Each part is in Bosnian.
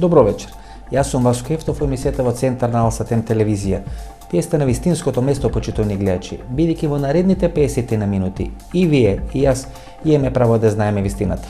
Добро вечер. Јас сум Васко Ефтов во емисијата во Центар на Алсатем телевизија. Тие сте на вистинското место, почитувани гледачи, бидејќи во наредните 50 на минути и вие и јас имаме право да знаеме вистината.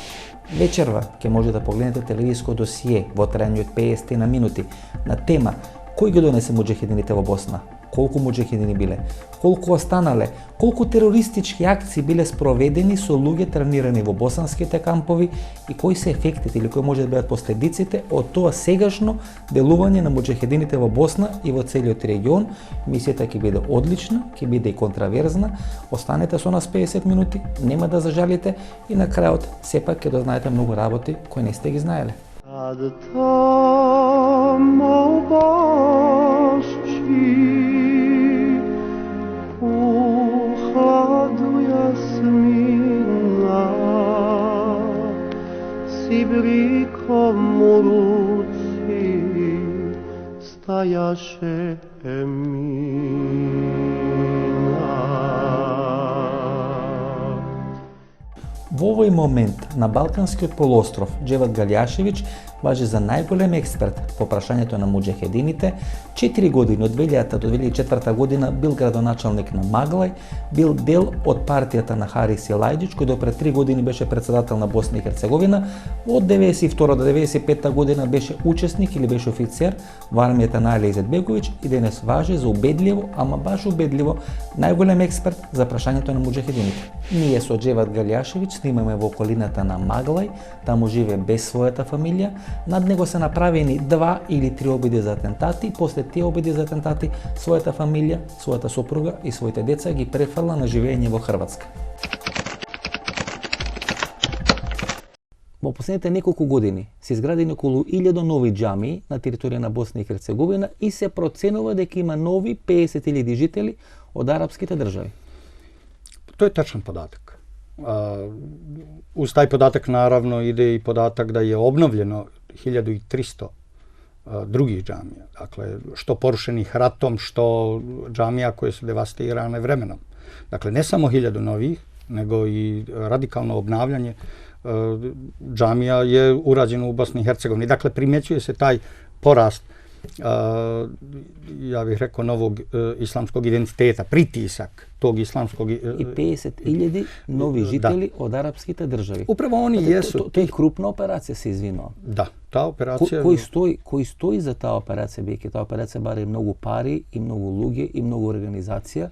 Вечерва ќе може да погледнете телевизиско досие во трајање од 50 на минути на тема кој ги донесе муџахидините во Босна, колку муџахидини биле, колку останале, колку терористички акции биле спроведени со луѓе тренирани во босанските кампови и кои се ефектите или кои може да бидат последиците од тоа сегашно делување на муџахидините во Босна и во целиот регион. Мисијата ќе биде одлична, ќе биде и контраверзна. Останете со нас 50 минути, нема да зажалите и на крајот сепак ќе дознаете многу работи кои не сте ги знаеле. Сибриком у руци стаяше Во овој момент на Балканскиот полуостров Џевад Галјашевиќ важи за најголем експерт по прашањето на муџахедините. 4 години од 2000 до 2004 година бил градоначалник на Маглај, бил дел од партијата на Харис Силајџиќ, кој до пред 3 години беше председател на Босна и Херцеговина. Од 92 до 95 година беше учесник или беше офицер во армијата на Али Изетбеговиќ и денес важи за убедливо, ама баш убедливо, најголем експерт за прашањето на муџахедините. Ние со Џевад Галјашевиќ снимаме во околината на Маглај, таму живее без својата фамилија. Над него се направени 2 или 3 обиди за атентати. После тие обиди за атентати, својата фамилија, својата сопруга и своите деца ги префрла на живење во Хрватска. Во последните неколку години се изградени околу 1000 нови џамии на територија на Босна и Херцеговина и се проценува дека има нови 50.000 жители од арапските држави. To je tačan podatak. Uz taj podatak naravno ide i podatak da je obnovljeno 1300 drugih džamija. Dakle, što porušenih ratom, što džamija koje su devastirane vremenom. Dakle, ne samo 1000 novih, nego i radikalno obnavljanje džamija je urađeno u Bosni i Hercegovini. Dakle, primjećuje se taj porast, ja bih rekao, novog islamskog identiteta, pritisak tog islamskog... I 50.000 novi žitelji od arapskite državi. Upravo oni jesu... To je krupna operacija, se izvinuo. Da, ta operacija... Koji stoji za ta operacija, Beke? Ta operacija bare mnogo pari i mnogo luge i mnogo organizacija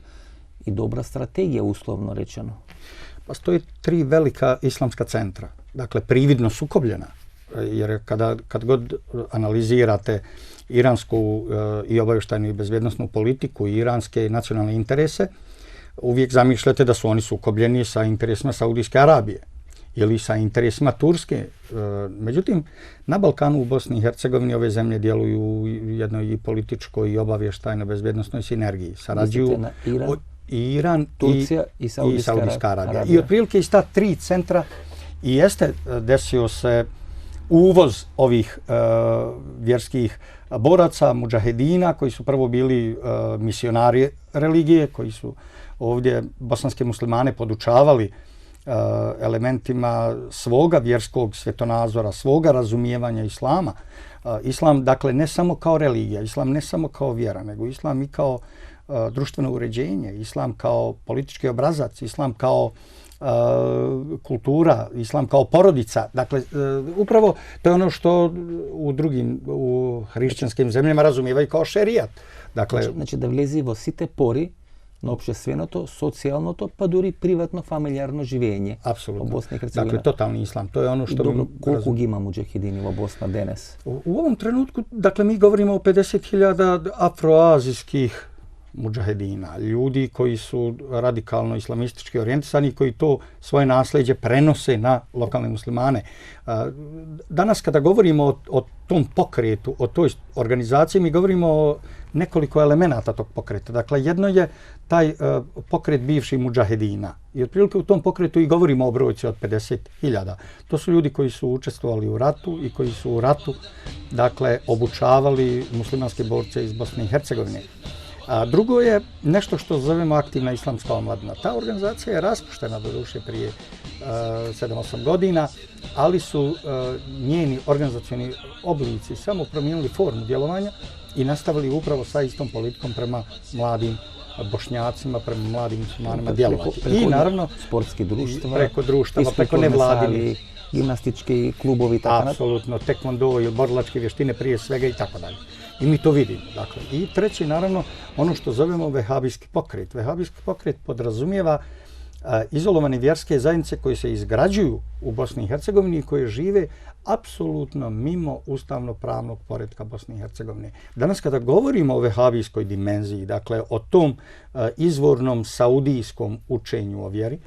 i dobra strategija, uslovno rečeno. Pa stoji 3 velika islamska centra, dakle prividno sukobljena, jer kad god analizirate iransku i obavještajnu i bezbjednosnu politiku i iranske i nacionalne interese, uvijek zamišljate da su oni sukobljeni sa interesima Saudijske Arabije ili sa interesima Turske. Međutim, na Balkanu, u Bosni i Hercegovini, ove zemlje djeluju u jednoj i političkoj i obavještajnoj bezbjednosnoj sinergiji. Sarađuju Iran, Turcija i Saudijska Arabija. I otprilike iz ta 3 centra i jeste desio se uvoz ovih vjerskih boraca, mudžahedina, koji su prvo bili misionari religije, koji su ovdje bosanske muslimane podučavali elementima svoga vjerskog svjetonazora, svoga razumijevanja islama. Islam, dakle, ne samo kao religija, islam ne samo kao vjera, nego islam i kao društveno uređenje, islam kao politički obrazac, islam kao kultura, islam kao porodica. Dakle, upravo to je ono što u hrišćanskim zemljama razumijevaju kao šerijat. Dakle, znači da влези во сите пори на општественото, социјалното, па дури приватно, фамилијарно живење во Босна и Херцеговина. Dakle, totalni islam. To je ono što dobro, колку ги има муџахидини во Босна денес? U ovom trenutku, dakle, mi govorimo o 50.000 afroazijskih mudžahedina, ljudi koji su radikalno islamistički orijentisani, koji to svoje nasljeđe prenose na lokalne muslimane. Danas kada govorimo o tom pokretu, o toj organizaciji, mi govorimo o nekoliko elemenata tog pokreta. Dakle, jedno je taj pokret bivših mudžahedina. I otprilike u tom pokretu i govorimo o brojci od 50.000. To su ljudi koji su učestvovali u ratu i koji su u ratu, dakle, obučavali muslimanske borce iz Bosne i Hercegovine. A drugo je nešto što zovemo aktivna islamska omladina. Ta organizacija je raspuštena doduše prije 7-8 godina, ali su njeni organizacioni oblici samo promijenili formu djelovanja i nastavili upravo sa istom politikom prema mladim Bošnjacima, prema mladim muslimanima djelovati. I naravno sportskih društva, preko društava, preko nevladinih, gimnastički klubovi i tako. Apsolutno, tekvondo ili borilačke vještine prije svega i tako dalje. I mi to vidimo. Dakle. I treći, naravno, ono što zovemo vehabijski pokret. Vehabijski pokret podrazumijeva izolovane vjerske zajednice koje se izgrađuju u Bosni i Hercegovini i koje žive apsolutno mimo ustavno-pravnog poretka Bosne i Hercegovine. Danas kada govorimo o vehabijskoj dimenziji, dakle o tom izvornom saudijskom učenju o vjeri,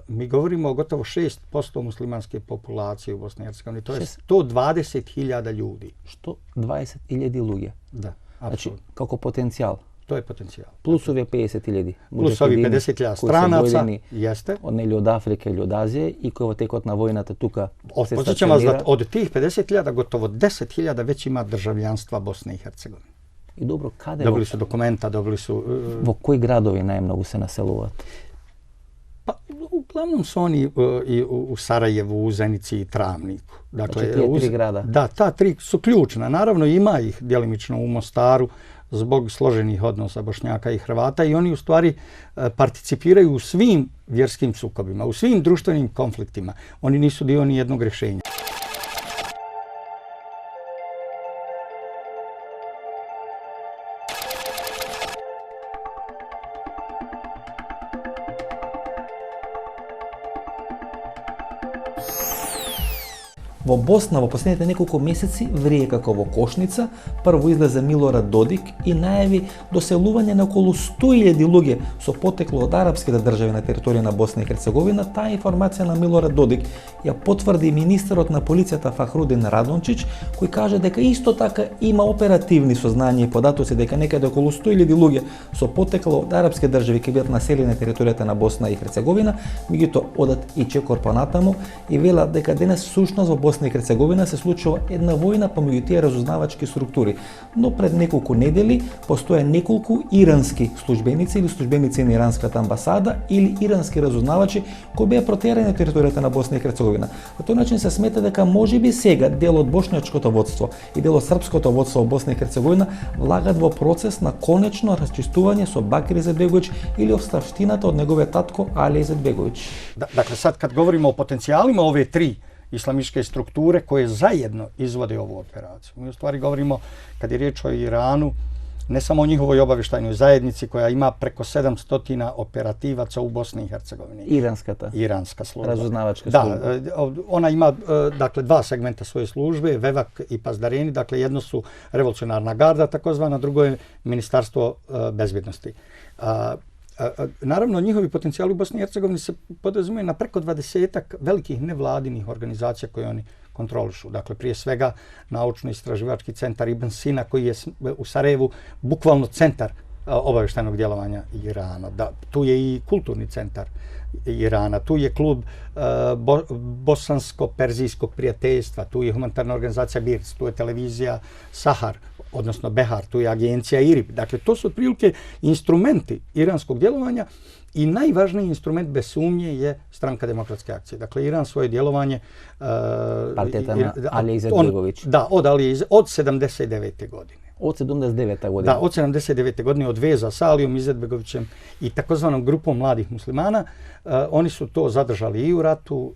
mi govorimo o gotovo 6% muslimanske populacije u Bosni i Hercegovini. To je 120.000 ljudi. 120.000 ljudi. Da, znači, kako potencijal. To je potencijal. Plus ove 50.000. Plus ovi 50.000 stranaca, jeste. Od Afrike ili od Azije i koji tek od na vojnata tuka se Posjećam vas da od tih 50.000 gotovo 10.000 već ima državljanstva Bosne i Hercegovine. I dobro, kada dobili su dokumenta, dobili su... Vo koji gradovi najmnogo se naselovati? Pa, uglavnom su oni u Sarajevu, u Zenici i Travniku. Dakle, tije tri grada? Da, ta tri su ključna. Naravno, ima ih djelimično u Mostaru zbog složenih odnosa Bošnjaka i Hrvata i oni u stvari participiraju u svim vjerskim sukobima, u svim društvenim konfliktima. Oni nisu dio ni jednog rješenja. Во Босна во последните неколку месеци врие како во кошница. Прво излезе Милорад Додик и најави доселување на околу 100.000 луѓе со потекло од арапските држави на територија на Босна и Херцеговина. Таа информација на Милорад Додик ја потврди министерот на полицијата Фахрудин Радончич, кој каже дека исто така има оперативни сознанија и податоци дека некаде околу 100.000 луѓе со потекло од арапски држави ќе бидат населени на територијата на Босна и Херцеговина, меѓутоа одат и чекор понатаму и велат дека денес всушност во Босна и Херцеговина се случува една војна помеѓу тие разузнавачки структури. Но пред неколку недели постоја неколку ирански службеници или службеници на иранската амбасада или ирански разузнавачи кои беа протерани на територијата на Босна и Херцеговина. По тој начин се смета дека можеби сега дел од бошњачкото водство и дел од српското водство во Босна и Херцеговина влагат во процес на конечно расчистување со Бакир Изетбеговиќ или оставштината од неговиот татко Али Изетбеговиќ. Dakle, sad kad govorimo o potencijalima ove tri islamističke strukture koje zajedno izvode ovu operaciju. Mi u stvari govorimo, kad je riječ o Iranu, ne samo o njihovoj obavještajnoj zajednici koja ima preko 700 operativaca u Bosni i Hercegovini. Iranska služba. Razuznavačka služba. Da, ona ima dakle dva segmenta svoje službe, Vevak i Pazdareni. Dakle, jedno su revolucionarna garda, takozvana, drugo je Ministarstvo bezbjednosti. Naravno, njihovi potencijali u Bosni i Hercegovini se podrazumijaju na preko 20-ak velikih nevladinih organizacija koje oni kontrolišu. Dakle, prije svega naučno-istraživački centar Ibn Sina koji je u Sarajevu bukvalno centar obavještajnog djelovanja Irana. Tu je i kulturni centar Irana, tu je klub bosansko-perzijskog prijateljstva, tu je humanitarna organizacija BIRC, tu je televizija Sahar, odnosno Behar, tu je agencija IRIB. Dakle, to su otprilike instrumenti iranskog djelovanja i najvažniji instrument bez sumnje je Stranka demokratske akcije. Dakle, Iran svoje djelovanje... Partija Alije Izetbegović. Da, od 79. godine. Od 79. godine. Da, od 79. godine od veza sa Alijom Izetbegovićem i takozvanom grupom mladih muslimana. Oni su to zadržali i u ratu,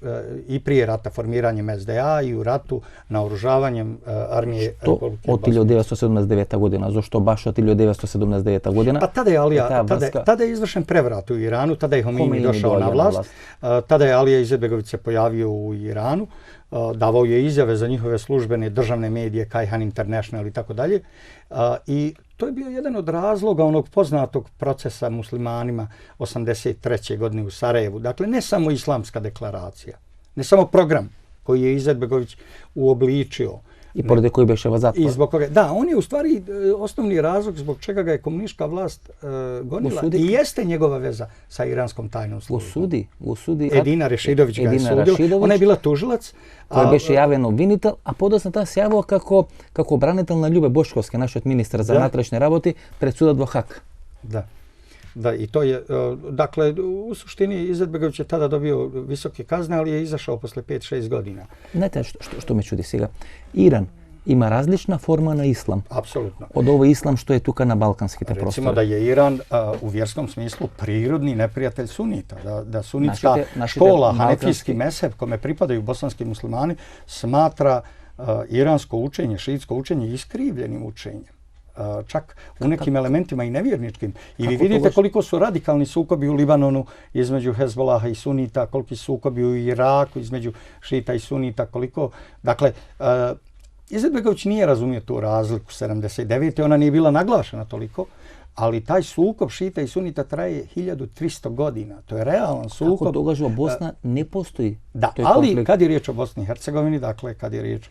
i prije rata formiranjem SDA, i u ratu naoružavanjem armije Republike Od 1979. godina? Zašto baš od 1979. godina? Pa tada je izvršen prevrat u Iranu, tada je Homeini došao na vlast. Tada je Alija Izetbegović se pojavio u Iranu. Davao je izjave za njihove službene državne medije, Kayhan International i tako dalje. I to je bio jedan od razloga onog poznatog procesa muslimanima 83. godine u Sarajevu. Dakle, ne samo islamska deklaracija, ne samo program koji je Izetbegović uobličio. I pored koji beše zatvor. Da, on je u stvari osnovni razlog zbog čega ga je komunistička vlast gonila i jeste njegova veza sa iranskom tajnom službom. Usudi. Edina Rešidović ga je sudila. Ona je bila tužilac. Koja beše javljeno obvinitel, a podosno ta se javila kako branitelj na Ljube Boškovske, naš ministar za unutrašnje работи, pred sud advokat. Da. Da, i to je, dakle, u suštini Izetbegović je tada dobio visoke kazne, ali je izašao posle 5-6 godina. Znate što me čudi сега? Iran ima različna forma na islam. Apsolutno. Od ovo islam što je tuka na balkanskite prostore. Recimo da je Iran u vjerskom smislu prirodni neprijatelj sunita. Da sunitska škola, hanefijski mezheb kome pripadaju bosanski muslimani, smatra iransko učenje, šiitsko učenje iskrivljenim učenjem. Čak u nekim elementima i nevjerničkim. I vi vidite koliko su radikalni sukobi u Libanonu između Hezbolaha i sunita, koliki sukobi u Iraku između šita i sunita, koliko... Dakle, Izetbegović nije razumio tu razliku 79. Ona nije bila naglašena toliko, ali taj sukob šita i sunita traje 1300 godina. To je realan sukob. Kako događa Bosna ne postoji. Da, ali kad je riječ o Bosni i Hercegovini, dakle kad je riječ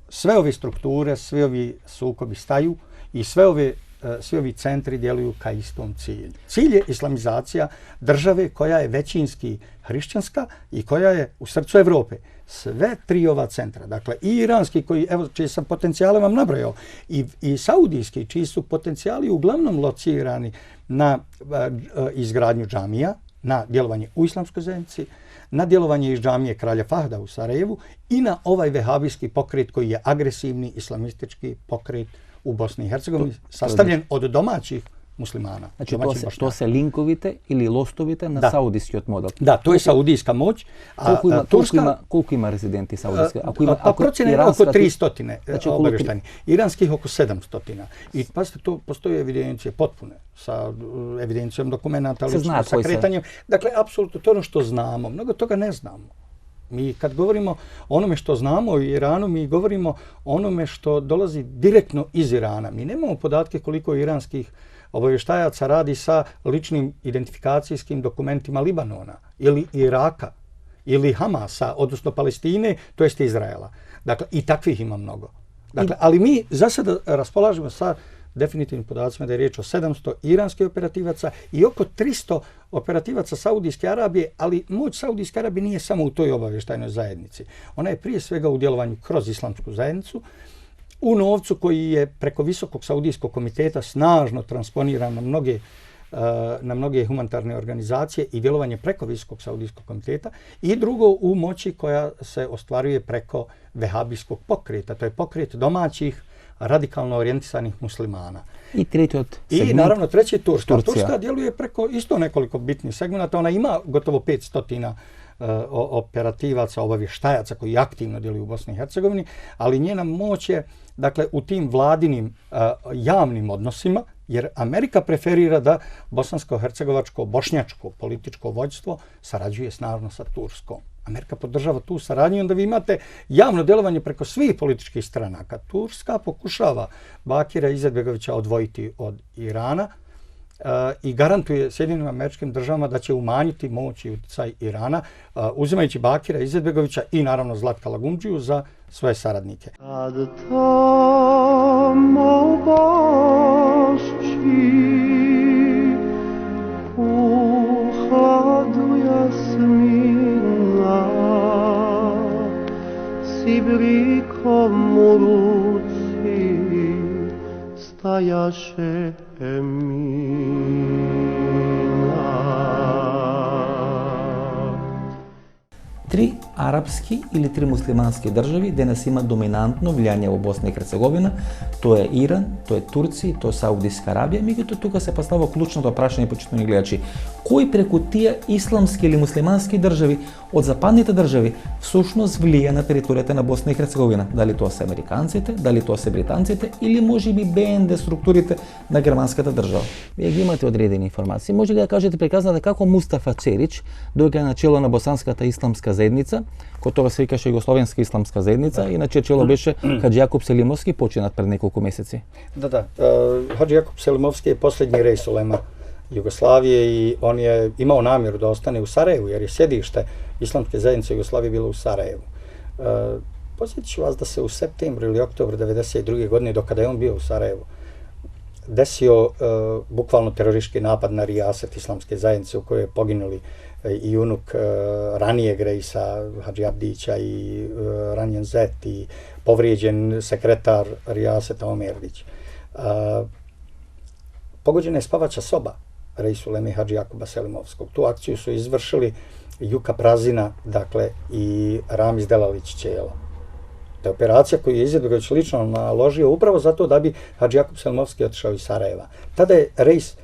sve ove strukture, svi ovi sukobi staju i svi ovi centri djeluju ka istom cilju. Cilj je islamizacija države koja je većinski hrišćanska i koja je u srcu Evrope. Sve tri ova centra, dakle i iranski koji, evo, čiji sam potencijale vam nabrojao, i saudijski, čiji su potencijali uglavnom locirani na izgradnju džamija, na djelovanje u islamskoj zajednici, na djelovanje iz džamije Kralja Fahda u Sarajevu i na ovaj vehabijski pokret koji je agresivni islamistički pokret u Bosni i Hercegovini, sastavljen od domaćih muslimana. Znači to se linkovite ili lostovite na saudijski model. Da, to je saudijska moć. Koliko ima rezidenti saudijske? Procjena je oko 300 obavješteni. Iranskih oko 700. I pazite, to postoje evidencije potpune sa evidencijom dokumenta, lično sa kretanjem. Dakle, apsolutno to je ono što znamo. Mnogo toga ne znamo. Mi kad govorimo o onome što znamo o Iranu, mi govorimo o onome što dolazi direktno iz Irana. Mi nemamo podatke koliko iranskih obavještajaca radi sa ličnim identifikacijskim dokumentima Libanona ili Iraka ili Hamasa, odnosno Palestine, to jest Izraela. Dakle, i takvih ima mnogo. Dakle, ali mi za sada raspolažemo sa definitivnim podacima da je riječ o 700 iranskih operativaca i oko 300 operativaca Saudijske Arabije, ali moć Saudijske Arabije nije samo u toj obavještajnoj zajednici. Ona je prije svega u djelovanju kroz islamsku zajednicu, u novcu koji je preko Visokog saudijskog komiteta snažno transponiran na mnoge humanitarne organizacije i djelovanje preko Visokog saudijskog komiteta, i drugo u moći koja se ostvaruje preko vehabijskog pokreta. To je pokret domaćih radikalno orijentisanih muslimana. I treći I naravno treći je Turska. Turska djeluje preko isto nekoliko bitnih segmenta. Ona ima gotovo 500 operativaca, obavještajaca koji aktivno djeluju u Bosni i Hercegovini, ali njena moć je, dakle, u tim vladinim javnim odnosima, jer Amerika preferira da bosansko-hercegovačko, bošnjačko političko vođstvo sarađuje snažno sa Turskom. Amerika podržava tu saradnju, onda vi imate javno djelovanje preko svih političkih stranaka. Turska pokušava Bakira Izetbegovića odvojiti od Irana i garantuje Sjedinjenim Američkim Državama da će umanjiti moć i utjecaj Irana, uzimajući Bakira Izetbegovića i naravno Zlatka Lagundžiju za svoje saradnike. Kad tamo bašči u hladu jasmina si brikom u ruci stajaše Emina. 3 арапски или 3 муслимански држави денес има доминантно влијание во Босна и Херцеговина. Тоа е Иран, тоа е Турција, тоа е Саудиска Арабија. Меѓутоа тука се поставува клучното прашање, почитувани гледачи, кои преку тие исламски или муслимански држави од западните држави всушност влија на територијата на Босна и Херцеговина? Дали тоа се американците, дали тоа се британците или можеби БНД структурите на германската држава? Вие ги имате одредени информации. Може ли да кажете приказната како Мустафа Церич дојде на чело на босанската исламска заедница, кој тоа се викаше Југословенска исламска заедница, иначе чело беше Хаджи Јакуп Селимовски, починат пред неколку месеци. Da. Hadži Jakub Selimovski je posljednji rej ulema Jugoslavije i on je imao namjeru da ostane u Sarajevu, jer je sjedište Islamske zajednice Jugoslavije bilo u Sarajevu. Podsjetit ću vas da se u septembru ili oktobru 1992. godine, dokada je on bio u Sarajevu, desio bukvalno teroristički napad na rijaset Islamske zajednice u kojoj je poginuli i unuk ranijeg rejsa Hadži Abdića i ranjen zet i povrijeđen sekretar rijaseta Omerdić. Pogođena je spavača soba Reisu Uleme Hadži Jakuba Selimovskog. Tu akciju su izvršili Juka Prazina, dakle, i Ramiz Delalić Ćelo. To je operacija koju je Izetbegović lično naložio upravo zato da bi Hadži Jakub Selimovski otišao iz Sarajeva. Tada je Reis,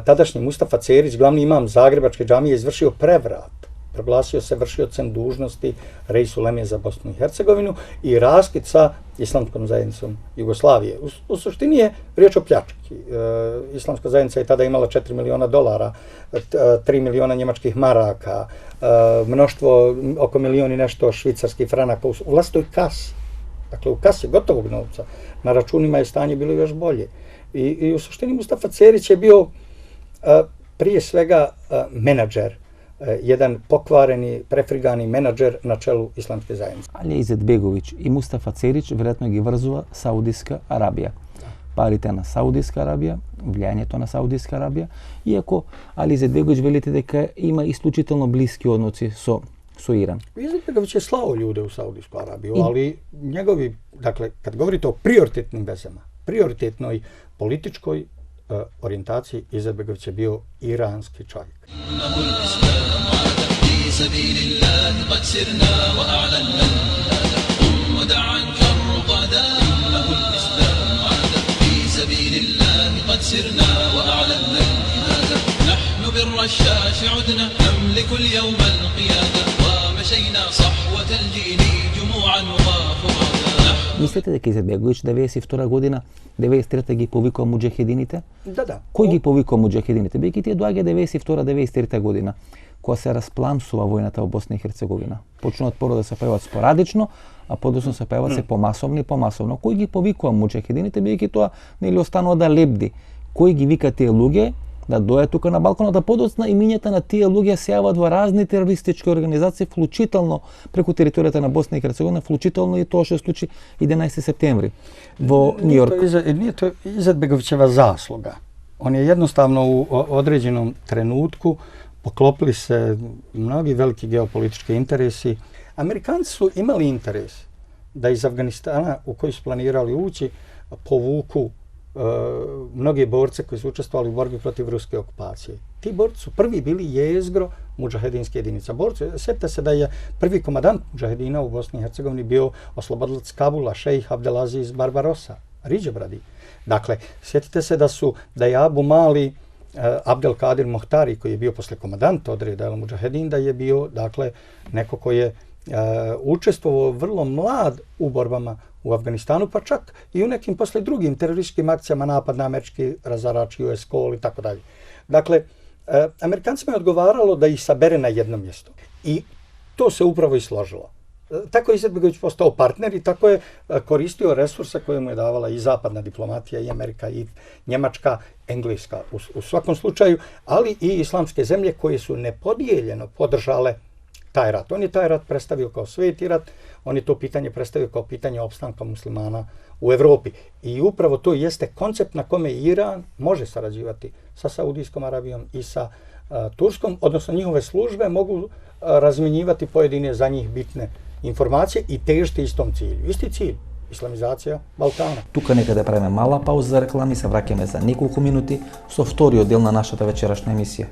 tadašnji Mustafa Cerić, glavni imam Zagrebačke džamije, izvršio prevrat. Proglasio se vršiocem dužnosti Reis Uleme za Bosnu i Hercegovinu i raskid sa Islamskom zajednicom Jugoslavije. U suštini je riječ o pljački. Islamska zajednica je tada imala $4 miliona, 3 miliona njemačkih maraka, mnoštvo, oko milion i nešto švicarskih franaka u vlastitoj kasi. Dakle, u kasi gotovog novca. Na računima je stanje bilo još bolje. I u suštini Mustafa Cerić je bio prije svega menadžer, jedan pokvareni, prefrigani menadžer na čelu Islamske zajednice. Ali Izetbegović i Mustafa Cerić vjerojatno ги врзува Саудijska Arabija. Парите на Саудijska Arabija, влиянието на Саудijska Arabija, iako Ali Izetbegović velite дека има исклучително блиски односи со Иран. Izetbegović je slao ljude u Saudijsku Arabiju, ali njegovi, dakle, kad govorite o prioritetnim vezama, prioritetnoj političkoj orijentaciji, Izetbegović je bio iranski čovjek. Мислите дека Изетбеговиќ 92 година, 93 ги повикува муџахедините? Да. Кој ги повикува муџахедините? Бејќи тие доаѓа 92-93 година, кога се распламсува војната во Босна и Херцеговина. Почнуваат прво да се појават спорадично, а подоцна се појават се помасовно и помасовно. Кој ги повикува муџахедините, бејќи тоа нели останува да лебди? Кој ги вика тие луѓе да дојдат тука на балконот, а подоцна имињата на тие луѓе се јават во разни терористички организации, вклучително преку територијата на Босна и Херцеговина, вклучително и тоа што се случи 11. септември во Њујорк. Nije to Izetbegovićeva zasluga. On je jednostavno u određenom trenutku poklopili se mnogi veliki geopolitički interesi. Amerikanci su imali interes da iz Afganistana, u koji su planirali ući, povuku mnoge borce koji su učestvovali u borbi protiv ruske okupacije. Ti borci su prvi bili jezgro mudžahedinske jedinice. Sjetite se da je prvi komadant mudžahedina u Bosni i Hercegovini bio oslobodilac Kabula, šejh Abdelaziz Barbarossa, Ridžebradi. Dakle, sjetite se da je Abu Mali Abdelkadir Mohtari, koji je bio posle komadant odreda El Mudžahedin, da je bio, dakle, neko koji je učestvovao vrlo mlad u borbama u Afganistanu, pa čak i u nekim posle drugim terorističkim akcijama, napad na američki razarač US Call i tako dalje. Dakle, Amerikancima je odgovaralo da ih sabere na jedno mjesto. I to se upravo i složilo. Tako je Izetbegović postao partner i tako je koristio resurse koje mu je davala i zapadna diplomatija, i Amerika, i Njemačka, Engleska u svakom slučaju, ali i islamske zemlje koje su nepodijeljeno podržale taj rat. On je taj rat predstavio kao sveti rat, on je to pitanje predstavio kao pitanje opstanka muslimana u Evropi. I upravo to jeste koncept na kome Iran može sarađivati sa Saudijskom Arabijom i sa Turskom, odnosno njihove službe mogu razmjenjivati pojedine za njih bitne informacije i težiti istom cilju. Isti cilj, islamizacija Balkana. Тука нека да правиме мала пауза за реклами, се враќаме за неколку минути со вториот дел на нашата вечерашна емисија.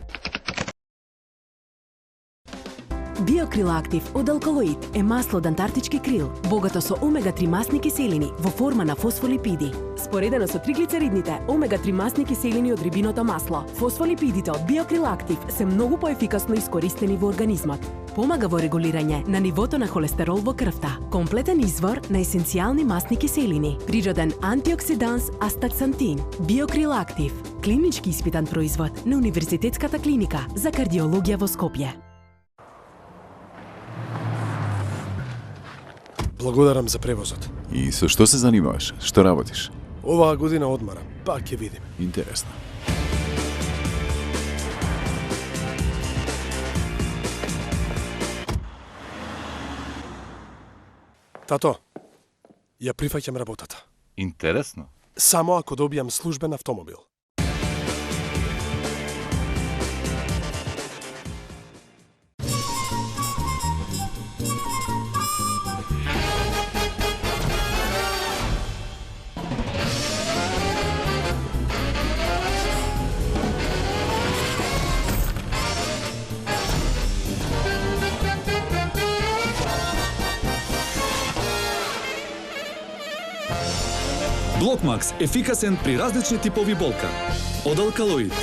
Биокрил Актив од алкалоид е масло од антарктички крил, богато со омега-3 масни киселини во форма на фосфолипиди. Споредено со триглицеридните, омега-3 масни киселини од рибиното масло, фосфолипидите од Биокрил Актив се многу поефикасно искористени во организмот. Помага во регулирање на нивото на холестерол во крвта, комплетен извор на есенцијални масни киселини, природен антиоксиданс астаксантин. Биокрил Актив, клинички испитан производ на Универзитетската клиника за кардиологија во Скопје. Благодарам за превозот. И со што се занимаваш? Што работиш? Оваа година одмарам, па ќе видим. Интересно. Тато, ја прифаќам работата. Интересно. Само ако добијам службен автомобил. Блокмакс ефикасен при различни типови болка. Од Алкалоид.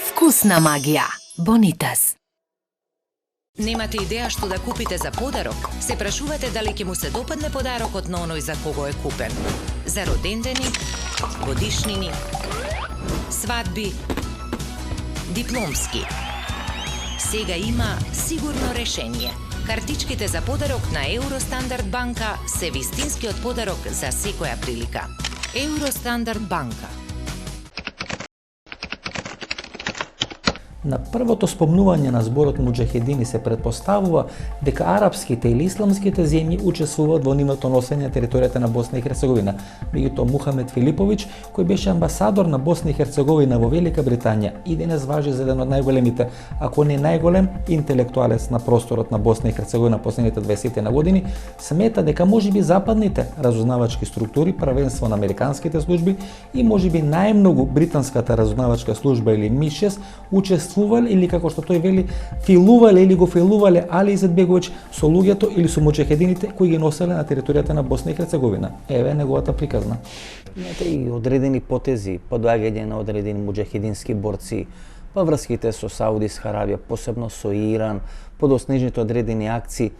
Вкусна магија. Бонитас. Немате идеја што да купите за подарок? Се прашувате дали ќе му се допадне подарокот на оној за кого е купен. За родендени, годишнини, свадби, дипломски. Сега има сигурно решение. Картичките за подарок на Евростандард банка се вистинскиот подарок за секоја прилика. Евростандард банка. На првото спомнување на зборот муџахедини се претпоставува дека арапските или исламските земји учествуваат во нивното носење на територијата на Босна и Херцеговина. Меѓутоа Мухамед Филиповиќ, кој беше амбасадор на Босна и Херцеговина во Велика Британија и денес важи за еден од најголемите, ако не најголем, интелектуалец на просторот на Босна и Херцеговина последните 20 на години, смета дека можеби западните разузнавачки структури, првенство на американските служби и можеби најмногу британската разузнавачка служба или МИ6 учествувале или како што тој вели филувале или го филувале Али Изетбеговиќ со луѓето или со муџахедините кои ги носеле на територијата на Босна и Херцеговина. Еве неговата приказна. Имате и одредени потези, подоаѓање на одредени муџахедински борци, па врските со Саудиска Арабија, посебно со Иран, подоснежните одредени акции,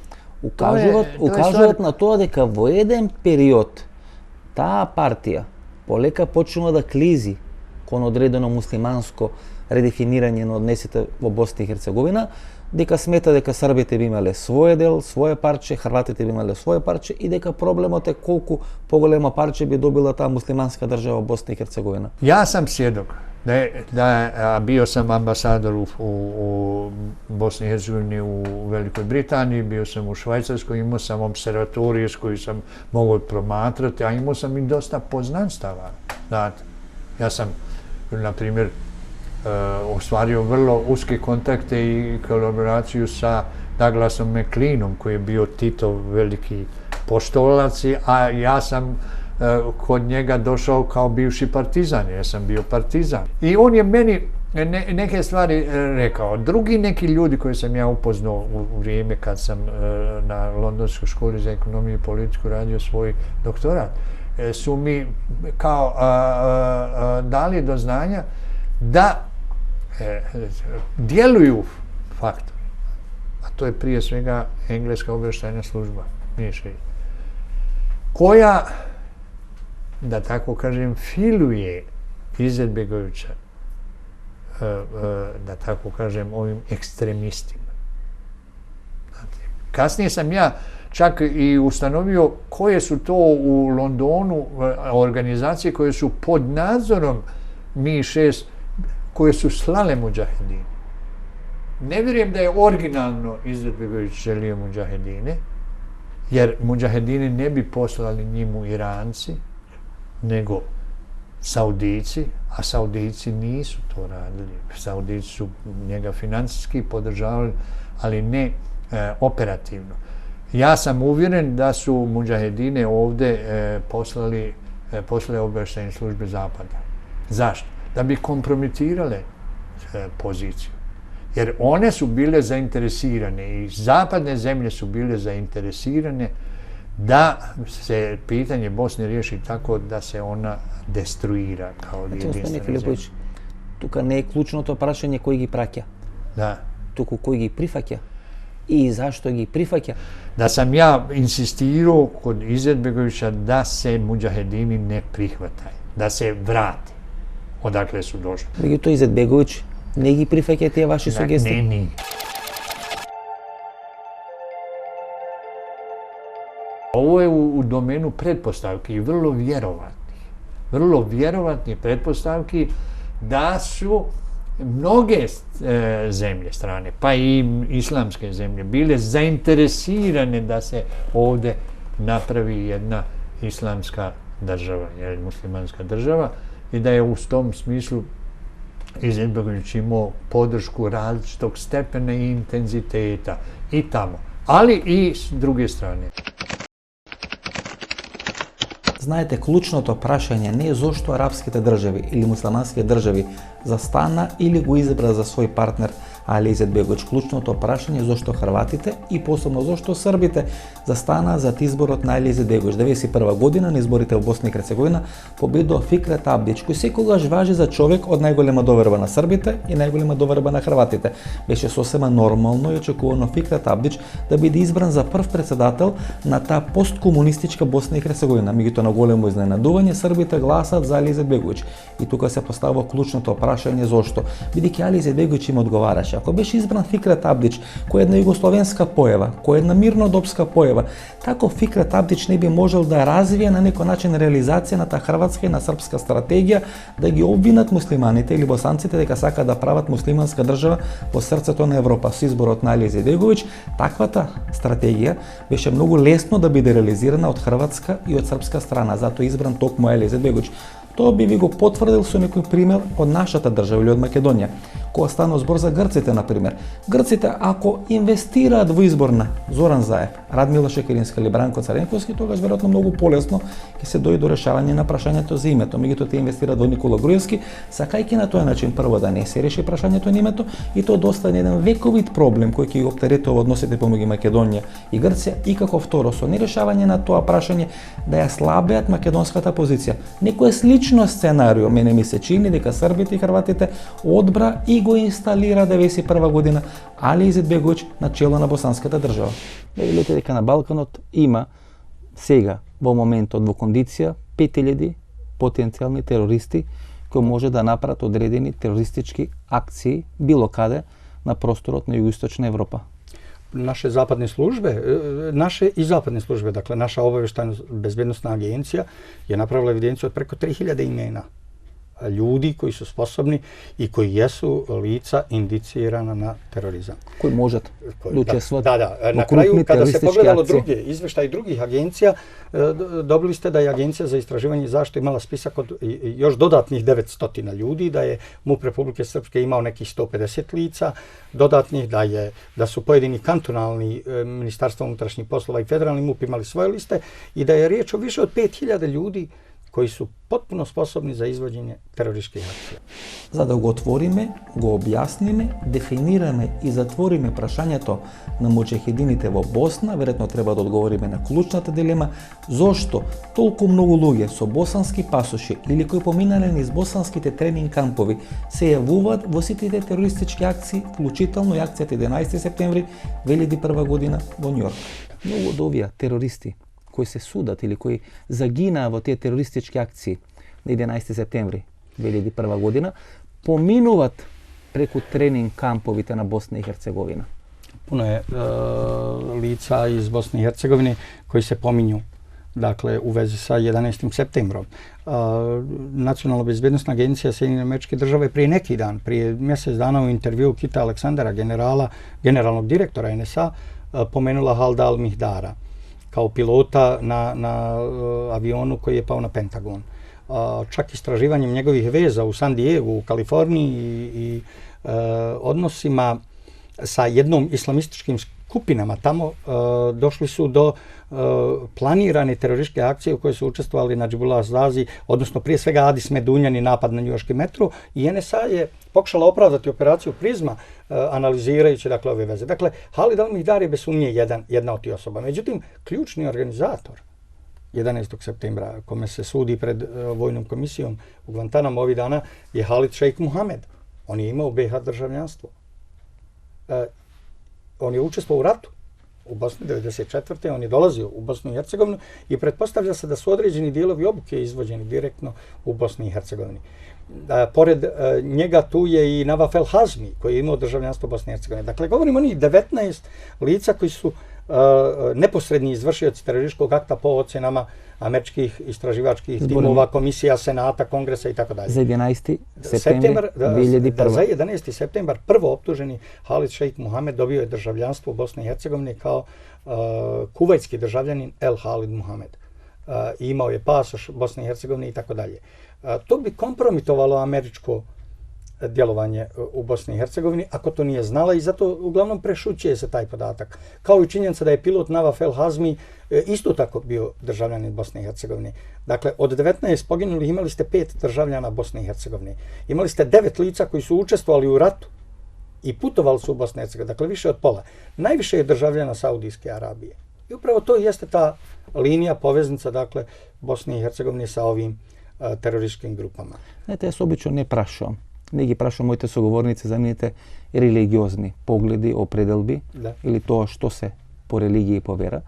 укажуваат на тоа дека во еден период таа партија полека почнува да клизи кон одредено муслиманско редефинирање на однесите во Босна и Херцеговина, дека смета дека србите би имале свој дел, свое парче, хрватите би имале свое парче и дека проблемот е колку поголемо парче би добила таа муслиманска држава Босна и Херцеговина. Ja sam svjedok da bio sam ambasador u Bosni i Hercegovini, u Velikoj Britaniji, bio sam u Švajcarskoj, imao sam observatorije s koji sam mogao promatrati, a imao sam i dosta poznanstava. Znate, ja sam, na primjer, ostvario vrlo uske kontakte i kolaboraciju sa Douglasom MacLeanom, koji je bio Titov veliki poštolac, a ja sam kod njega došao kao bivši partizan, ja sam bio partizan. I on je meni neke stvari rekao. Drugi neki ljudi koje sam ja upoznao u vrijeme kad sam na Londonskoj školi za ekonomiju i politiku radio svoj doktorat, su mi kao dali do znanja da djeluju faktori, a to je prije svega engleska obavještajna služba, MI6, koja, da tako kažem, filuje Izetbegovića, da tako kažem, ovim ekstremistima. Kasnije sam ja čak i ustanovio koje su to u Londonu organizacije koje su pod nadzorom MI6, koje su slale muđahedine. Ne vjerujem da je originalno Izetbegović želio muđahedine, jer muđahedine ne bi poslali njemu Iranci, nego Saudici, a Saudici nisu to radili. Saudici su njega financijski podržavali, ali ne operativno. Ja sam uvjeren da su muđahedine ovdje poslale obavještajne službe Zapada. Zašto? Da bi kompromitirale poziciju. Jer one su bile zainteresirane i zapadne zemlje su bile zainteresirane da se pitanje Bosne riješi tako da se ona destruira kao jedinstvena zemlja. Тука не е клучното прашање кој ги праќа. Да. Туку кој ги прифаќа и зашто ги прифаќа. Da sam ja insistirao kod Izetbegovića da se mudžahedini ne prihvataju, da se vrati odakle su došli. Меѓутоа Изетбеговиќ не ги прифаќа тие ваши сугестии. Не. Ovo je u domenu pretpostavki i vrlo vjerovatnih pretpostavki da su mnoge zemlje strane, pa i islamske zemlje, bile zainteresirane da se ovdje napravi jedna islamska država, muslimanska država, i da je u tom smislu Izetbegović imao podršku različitog stepena i intenziteta i tamo, ali i s druge strane. Знаете, клучното прашање не е зошто арапските држави или муслиманските држави застана или го избра за свој партнер Али Изетбеговиќ. Клучното прашање е зошто Хрватите и посебно зошто Србите застана за изборот на Али Изетбеговиќ. 1991 година на изборите во Босна и Херцеговина победува Фикрет Абдич, кој секогаш важи за човек од најголема доверба на србите и најголема доверба на хрватите. Беше сосема нормално и очекувано Фикрет Абдич да биде избран за прв председател на таа посткомунистичка Босна и Херцеговина. Меѓутоа на големо изненадување србите гласат за Али Изетбеговиќ. И тука се поставува клучното прашање зошто. Бидејќи Али Изетбеговиќ им одговараше. Ако беше избран Фикрет Абдич, кој е една југословенска појава, кој е една мирнодопска појава, тако Фикрет Абдич не би можел да развие на некој начин реализацијата хрватска и на српска стратегија да ги обвинат муслиманите или босанците дека сакаат да прават муслиманска држава во срцето на Европа. Со изборот на Али Изетбеговиќ, таквата стратегија беше многу лесно да биде реализирана од хрватска и од српска страна, затоа избран токму Али Изетбеговиќ. Тоа би ви го потврдил со некој пример од нашата држава или од Македонија. Кога станува збор за грците, например. Грците, ако инвестираат во избор на Зоран Заев, Радмила Шекеринска или Бранко Царенковски, тогаш веројатно многу полесно ќе се дојде до решавање на прашањето за името. Меѓутоа тие инвестираат во Никола Груевски, сакајќи на тој начин прво да не се реши прашањето на името и тоа достане еден вековит проблем кој ќе го оптеретува односите помеѓу Македонија и Грција, и како второ со нерешавање на тоа прашање да ја слабеат македонската позиција. Некој слично сценарио мене ми се чини дека србите и хрватите одбра и го инсталира 1991 година Али Изетбеговиќ на чело на босанската држава. Видите дека на Балканот има сега во моментот во кондиција 5000 потенцијални терористи кои може да направат одредени терористички акции било каде на просторот на југоисточна Европа. Naše zapadne službe, naše i zapadne službe, dakle naša obavještajna bezbednosna agencija je napravila evidenciju od preko 3000 imena ljudi koji su sposobni i koji jesu lica indicirana na terorizam. Koji možete učestvovati. Da. Na kraju, kada se pogledalo druge izveštaje drugih agencija, dobili ste da je Agencija za istraživanje i zaštitu imala spisak od još dodatnih 900 ljudi, da je MUP Republike Srpske imao nekih 150 lica dodatnih, da su pojedini kantonalni ministarstva unutrašnjih poslova i federalni MUP imali svoje liste i da je riječ o više od 5000 ljudi koji su potpuno sposobni za izvođenje terorističkih akcija. За да го отвориме, го објасниме, дефинираме и затвориме прашањето на муџахидините во Босна, веројатно треба да одговориме на клучната дилема зошто толку многу луѓе со босански пасоши или кои поминале низ босанските тренинг кампови се јавуваат во сите терористички акции, вклучително и акцијата 11 септември 2001 година во Њујорк. Многу од овие терористи кои се судат или кои загинаа во тие терористички акции на 11 септември 2001 година, поминуваат преку тренинг камповите на Босна и Херцеговина. Puno je lica iz Bosne i Hercegovine koji se pominju, dakle, u vezi sa 11. septembrom. Nacionalna bezbednostna agencija Sjedinjenih Američkih Država prije neki dan, prije mjesec dana u intervjuu Kita Aleksandara, generalnog direktora NSA, pomenula Halda Al-Mihdara kao pilota na avionu koji je pao na Pentagon. Čak istraživanjem njegovih veza u San Diegu, u Kaliforniji i odnosima sa jednom islamističkim skupinama tamo došli su do planirane terorističke akcije u kojoj su učestvovali Nadžibullah Zazi, odnosno prije svega Adis Medunjani, napad na njujorški metro, i NSA je pokušala opravdati operaciju Prizma, analizirajući dakle ove veze. Dakle, Halid al-Mihdar je bez sumnje jedna od tih osoba. Međutim, ključni organizator 11. septembra, kome se sudi pred vojnom komisijom u Guantanamo ovih dana, je Halid Šejk Muhamed. On je imao BiH državljanstvo. On je učestvovao u ratu u Bosni 1994. On je dolazio u Bosnu i Hercegovinu i pretpostavlja se da su određeni dijelovi obuke izvođeni direktno u Bosni i Hercegovini. Pored njega tu je i Nawaf el-Hazmi, koji je imao državljanstvo Bosne i Hercegovine. Dakle, govorimo o njih 19 lica koji su neposredni izvršioci terorističkog akta po ocenama američkih istraživačkih timova, komisija, senata, kongresa i tako dalje. Za 11. septembar 2001. Za 11. septembar prvo optuženi Halid Šejk Muhamed dobio je državljanstvo Bosne i Hercegovine kao kuvajtski državljanin El Halid Muhamed. Imao je pasoš Bosne i Hercegovine i tako dalje. To bi kompromitovalo američko djelovanje u Bosni i Hercegovini, ako to nije znala, i zato uglavnom prešućuje se taj podatak. Kao i činjenica da je pilot Nawaf el-Hazmi isto tako bio državljanin Bosne i Hercegovine. Dakle, od 19 poginulih imali ste 5 državljana Bosne i Hercegovine. Imali ste 9 lica koji su učestvovali u ratu i putovali su u Bosnu i Hercegovinu, dakle više od pola. Najviše je državljana Saudijske Arabije. I upravo to jeste ta linija, poveznica, dakle, Bosne i Hercegovine sa ovim terorističkim grupama. Знаете, јас обично не прашувам. Не ги прашувам моите соговорници за нивните религиозни погледи, определби, или тоа што се по религија и по вера.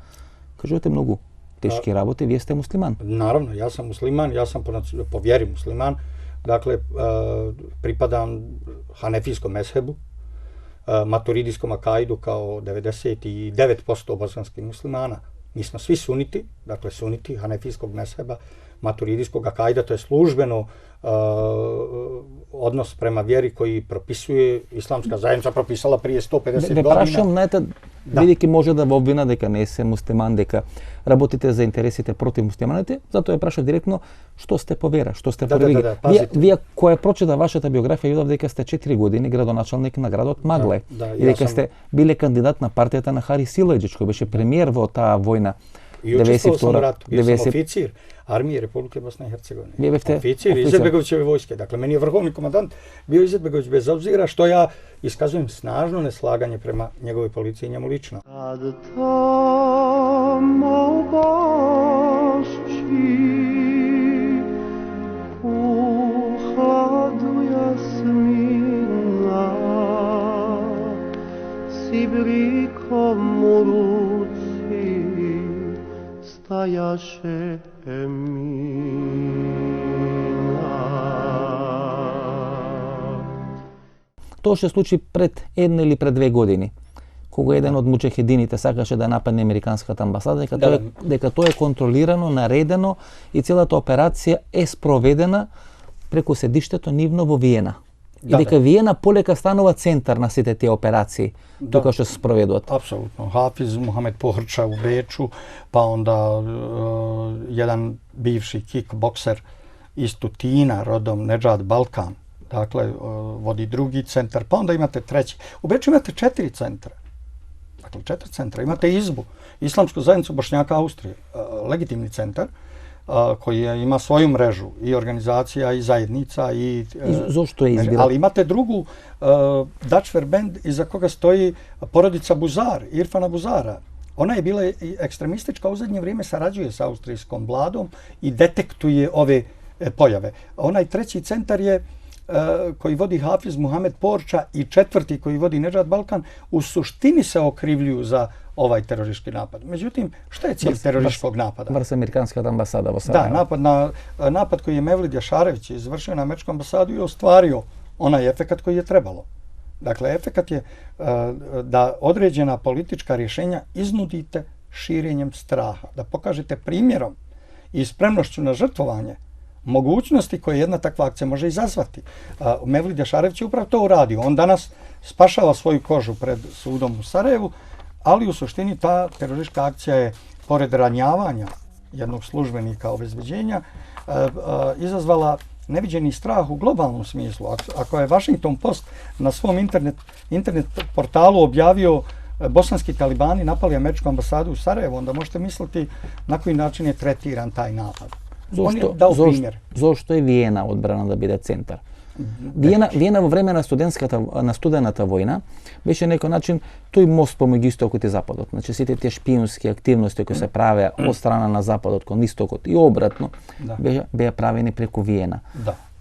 Кажувате многу тешки работи, вие сте муслиман. Naravno, ja sam musliman, ja sam po vjeri musliman. Dakle, pripadam hanefijskom mezhebu, maturidijskom akaidu kao 99% bosanskih muslimana. Mi smo svi suniti, dakle suniti hanefijskog mezheba, maturidijskog akaida, to je službeno odnos prema vjeri koji propisuje islamska zajednica, propisala prije 150 godina. Прашувам, знаете, бидејќи може да во обвина дека не се муслиман, дека работите за интересите против муслиманите, затоа ја прашав директно што сте по вера, што сте по религија. Вие која прочита вашата биографија, видов дека сте 4 години градоначалник на градот Магле и дека сте биле кандидат на партијата на Хари Силаџич, кој беше премиер во таа војна. I učestvovao sam u ratu, bio sam oficir armije Republike Bosne i Hercegovine. Oficir Izetbegovićeve vojske. Dakle, meni je vrhovni komandant bio Izetbegović, bez obzira što ja iskazujem snažno neslaganje prema njegovoj policiji i njemu lično. Kad tamo bašči u hladu jasmina si brikom u ruci stajaše Тоа се случи пред една или пред 2 години, кога еден од муџахедините сакаше да нападне американската амбасада, дека тоа е контролирано, наредено и целата операција е спроведена преку седиштето нивно во Виена. И дека Виена полека станува центар на сите тие операции, тука што се спроведуваат. Apsolutno. Hafiz Muhamed Pohrča u Beču, pa onda jedan bivši kickbokser iz Tutina, rodom Nedžad Balkan, dakle, vodi drugi centar, pa onda imate treći. U Beču imate 4 centra. Dakle, 4 centra. Imate Izbu, Islamsku zajednicu Bošnjaka Austrije, legitimni centar, koji ima svoju mrežu i organizacija i zajednica i zašto je izbira? Ali imate drugu Dutch Verband iza koga stoji porodica Buzar, Irfana Buzara. Ona je bila ekstremistička, u zadnje vrijeme sarađuje sa austrijskom vladom i detektuje ove pojave. Onaj treći centar je koji vodi Hafiz Muhamed Pohrča i četvrti koji vodi Nedžad Balkan u suštini se okrivljuju za ovaj teroristički napad. Međutim, šta je cilj terorističkog napada? Vrsa amerikanska ambasada vo Sarajevo. Da, napad koji je Mevlid Jašarević izvršio na američku ambasadu i ostvario onaj efekat koji je trebalo. Dakle, efekat je da određena politička rješenja iznudite širenjem straha, da pokažete primjerom i spremnošću na žrtvovanje mogućnosti koje jedna takva akcija može izazvati. Mevlid Jašarević je upravo to uradio. On danas spašava svoju kožu pred sudom u Sarajevu, ali u suštini ta teroristička akcija je, pored ranjavanja jednog službenika obezbeđenja, izazvala neviđeni strah u globalnom smislu. Ako je Washington Post na svom internet portalu objavio bosanski talibani napali američku ambasadu u Sarajevu, onda možete misliti na koji način je tretiran taj napad. On je dao primjer. Zašto je Vijena odbrana da bude centar? Vijena во време на студената војна беше некој начин тој мост помеѓу истокот и западот. Значи сите тие шпиунски активности кои се правеа од страна на западот кон истокот и обратно беа правени преку Виена.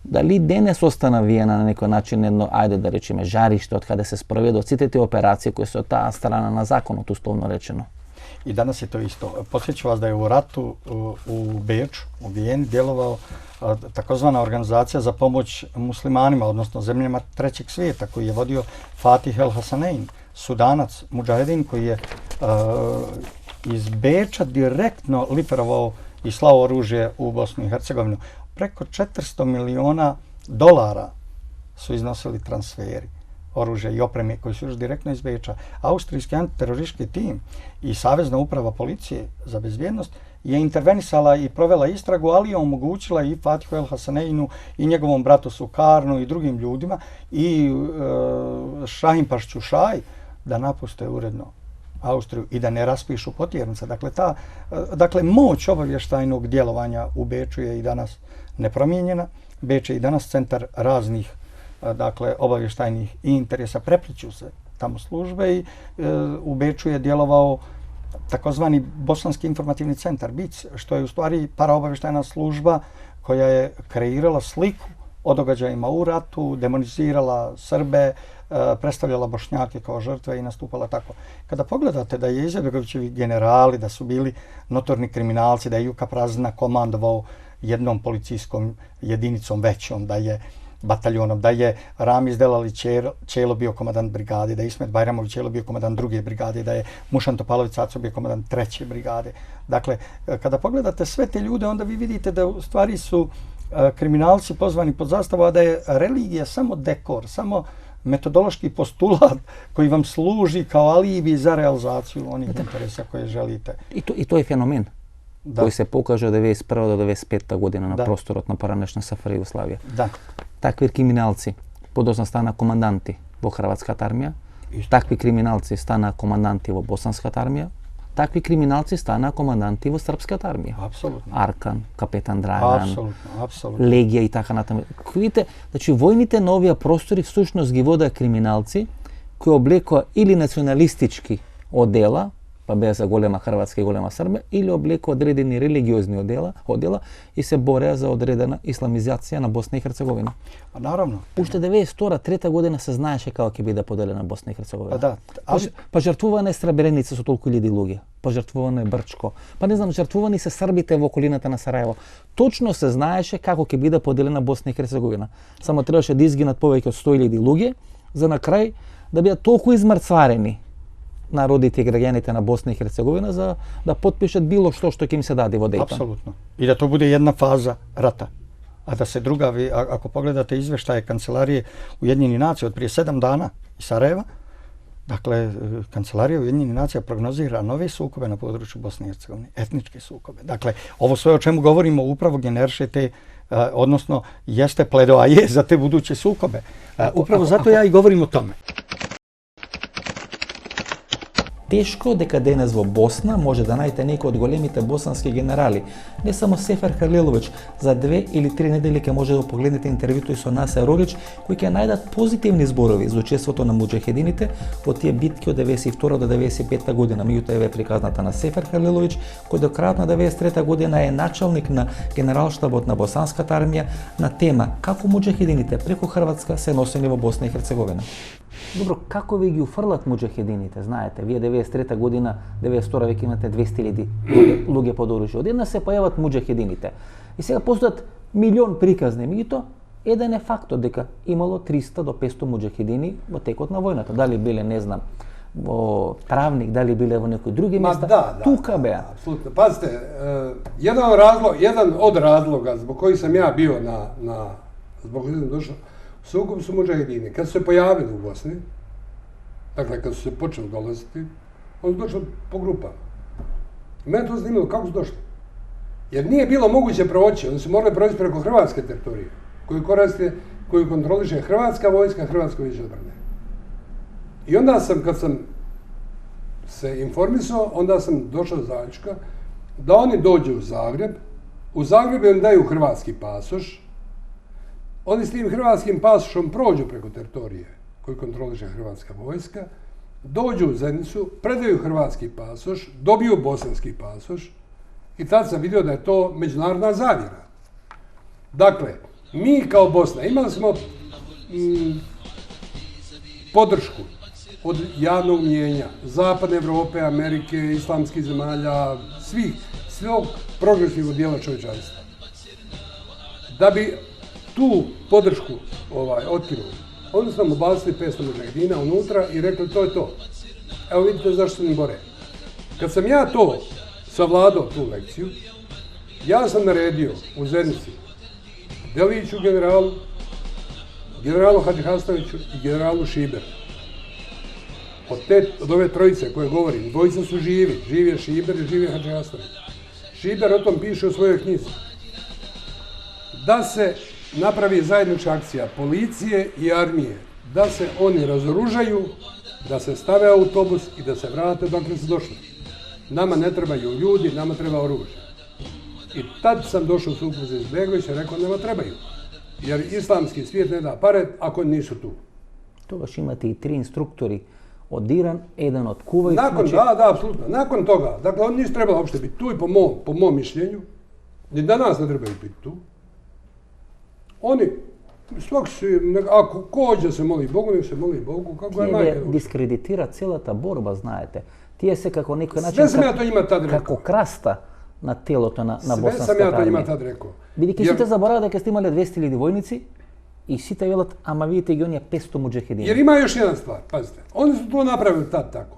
Дали денес остана Виена на некој начин едно, ајде да речеме, жариште од каде се спроведуваат сите тие операции кои се од таа страна на законот, условно речено? I danas je to isto. Podsjeću vas da je u ratu u Beču, u Vijeni, djelovao takozvana organizacija za pomoć muslimanima, odnosno zemljama trećeg svijeta, koji je vodio Fatih El Hasanein, Sudanac, mudžahedin, koji je iz Beča direktno liferovao i slao oružje u Bosnu i Hercegovinu. Preko $400 miliona su iznosili transferi oružja i opreme koji su još direktno iz Beča. Austrijski antiteroristički tim i Savezna uprava policije za bezbjednost je intervenisala i provela istragu, ali je omogućila i Fatihu El Hasaneinu i njegovom bratu Sukarnu i drugim ljudima i Šahim Pašćušaj da napuste uredno Austriju i da ne raspišu potjernice. Dakle, moć obavještajnog djelovanja u Beču je i danas nepromijenjena. Beč je i danas centar raznih obavještajnih i interesa, prepliću se tamo službe i u Beču je djelovao takozvani Bosanski informativni centar, BIC, što je u stvari paraobavještajna služba koja je kreirala sliku o događajima u ratu, demonizirala Srbe, predstavljala Bošnjake kao žrtve i nastupala tako. Kada pogledate da je Izetbegovićevi generali, da su bili notorni kriminalci, da je Juka Prazna komandovao jednom policijskom jedinicom većom, da je bataljonom, da je Ramiz Delali Čelo bio komandant brigade, da je Ismet Bajramović Čelo bio komandant druge brigade, da je Mušan Topalović Caco bio komandant treće brigade. Dakle, kada pogledate sve te ljude, onda vi vidite da u stvari su kriminalci pozvani pod zastavu, a da je religija samo dekor, samo metodološki postulat koji vam služi kao alibi za realizaciju onih interesa koje želite. I to je fenomen koji se pokaže od 1991. do 1995. godina na prostorot na poranešna SFRJ Jugoslavija. Takvi kriminalci podosno stana komandanti vo Hrvatskата армија, takvi kriminalci stana komandanti vo Bosanskата армија, takvi kriminalci stana komandanti vo Srpskата армија. Arkan, Kapetan Dragan, Legija i така натаму. Видите, значи војните на овие простори всушност ги водеа криминалци кои облекоа или националистички одела, па беа за голема Хрватска и голема Србија, или облекоа одредени религиозни одела и се бореа за одредена исламизација на Босна и Херцеговина. Наравно. Уште 1992-3 година се знаеше како ќе биде поделена Босна и Херцеговина. Па жртвуване Сребреница со толку илјади луѓе, па жртвуване Брчко, па не знам, жртвувани се србите во околината на Сараево. Точно се знаеше како ќе биде поделена Босна и Херцеговина. Само требаше да изгинат повеќе од 100.000 луѓе, за на крај да бидат толку измрцварени народите и граѓаните на Босна и Херцеговина за да потпишат било што ќе им се даде во Дејтон. Apsolutno. I da to bude jedna faza rata. A da se druga, ako pogledate izveštaje Kancelarije Ujedinjenih nacija od prije 7 dana iz Sarajeva, dakle, Kancelarija Ujedinjenih nacija prognozira nove sukobe na području Bosne i Hercegovine, etničke sukobe. Dakle, ovo sve o čemu govorimo upravo generiše te, odnosno jeste pledoaje za te buduće sukobe. Upravo zato ja i govorim o tome. Тешко дека денес во Босна може да најдете некој од големите босански генерали, не само Сефер Халилович. За 2 или 3 недели ќе може да погледнете интервјуто и со Насер Орич, кои ќе најдат позитивни зборови за учеството на муџахедините во тие битки од 92 до 95 година. Меѓутоа е приказната на Сефер Халилович, кој до крајот на 93 година е началник на генералштабот на Босанската армија на тема како муџахедините преку Хрватска се носени во Босна и Херцеговина. Добро, како ви ги уфрлат муџахедините? Знаете, вие 93 година, 92 веќе имате 200.000 луѓе под оружје. Одеднаш се појават муџахедините. И сега постојат милион приказни. Меѓутоа, еден е фактот дека имало 300 до 500 муџахедини во текот на војната. Дали биле, не знам, во Травник, дали биле во некои други места, тука беа. Апсолутно. Пазите, jedan od razloga zbog koji sam ja bio zbog koji sam došao sukob su mudžahedini. Kad su se pojavili u Bosni, dakle kad su se počeli dolaziti, oni su došli po grupama. Mene to zanimalo kako su došli. Jer nije bilo moguće proći, oni su morali proći preko hrvatske teritorije, koju kontroliše hrvatska vojska, Hrvatsko vijeće odbrane. I onda sam, kad sam se informisao, onda sam došao do zaključka da oni dođu u Zagreb, u Zagrebu im daju hrvatski pasoš, oni s tim hrvatskim pasošom prođu preko teritorije koju kontroliše Hrvatska vojska, dođu u Zenicu, predaju hrvatski pasoš, dobiju bosanski pasoš i tad sam vidio da je to međunarodna zavjera. Dakle, mi kao Bosna imali smo podršku od javnog mnijenja Zapadne Europe, Amerike, islamskih zemalja, svog progresivnog dijela čovječanstva. Da bi tu podršku otkinuli, onda su nam ubacili 500 mudžahedina unutra i rekli to je to. Evo vidite zašto se ne bore. Kad sam ja to savladao, tu lekciju, ja sam naredio u Zenici Deliću generalu Hadžihastoviću i generalu Šiberu. Od ove trojice koje govorim, dvojica su živi. Živ je Šiber i živ je Hadžihastović. Šiber o tom piše u svojoj knjizi. Da se napravi zajednička akcija policije i armije, da se oni razoružaju, da se stave autobus i da se vrate dokle su došli. Nama ne trebaju ljudi, nama treba oružje. I tad sam došao u sukob za Izetbegovića i rekao nama trebaju. Jer islamski svijet ne da pare ako nisu tu. To baš imate i 3 instruktori od Iran, jedan od Kuvajt. Da, apsolutno. Nakon toga, dakle, oni nisu trebali uopšte biti tu i po mom mišljenju, ni danas ne trebaju biti tu. Oni, ako kođe se moli Bogu, nek se moli Bogu, kako je majka. Diskreditira cijela ta borba, znajete. Tije se kako neki način... Sve sam ja to njima tad rekao. Kako krasta na tijelo to na bosanska armija. Sve sam ja to njima tad rekao. Vidite, svi te zaboravljate kad ste imali 200 ljudi vojnici i svi te velat, ama vidite i on je 500 mudžahedina. Jer ima još jedna stvar, pazite, oni su to napravili tad tako.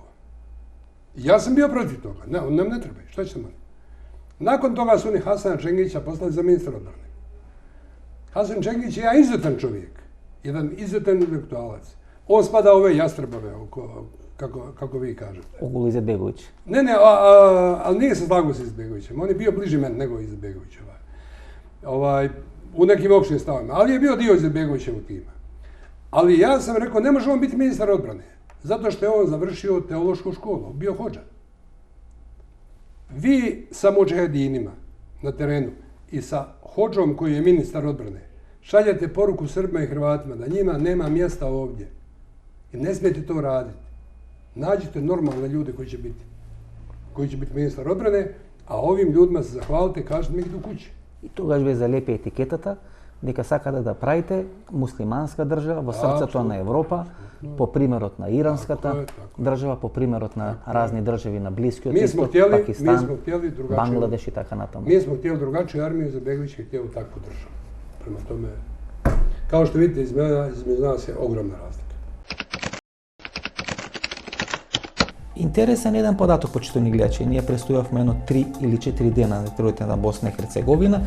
Ja sam bio protiv toga, nam ne trebaju, šta ćemo oni? Nakon toga su oni Hasana Čengića poslali za ministra odbrane. Hasan Čengić je izuzetan čovjek, jedan izuzetan intelektualac. On spada ove jastrebove, kako vi kažete. Ogul Izetbegović. Ne, ali nije se slagao s Izetbegovićem. On je bio bliži meni nego Izetbegović. U nekim opštim stavima. Ali je bio dio Izetbegovićevog tima. Ali ja sam rekao, ne može on biti ministar odbrane. Zato što je on završio teološku školu. Bio hodža. Vi sa mudžahedinima na terenu i sa hodžom koji je ministar odbrane šaljete poruku Srbima i Hrvatima da njima nema mjesta ovdje. I ne smijete to raditi. Nađite normalne ljude koji će biti ministar odbrane, a ovim ljudima se zahvalite, kažete mi idu kući. И тогаш ве залепи етикетата дека сакате да правите муслиманска држава во срцето на Европа, по примерот на иранската држава, по примерот на разни држави на Блискиот Исток, Пакистан, Бангладеш и така натаму. Mi smo htjeli drugačiju armiju, Izetbegović je htjeli takvu državu. Prema tome, kao što vidite, između nas je ogromna razlika. Интересен еден податок, почитувани гледачи. Ние престојавме едно 3 или 4 дена на територијата на Босна и Херцеговина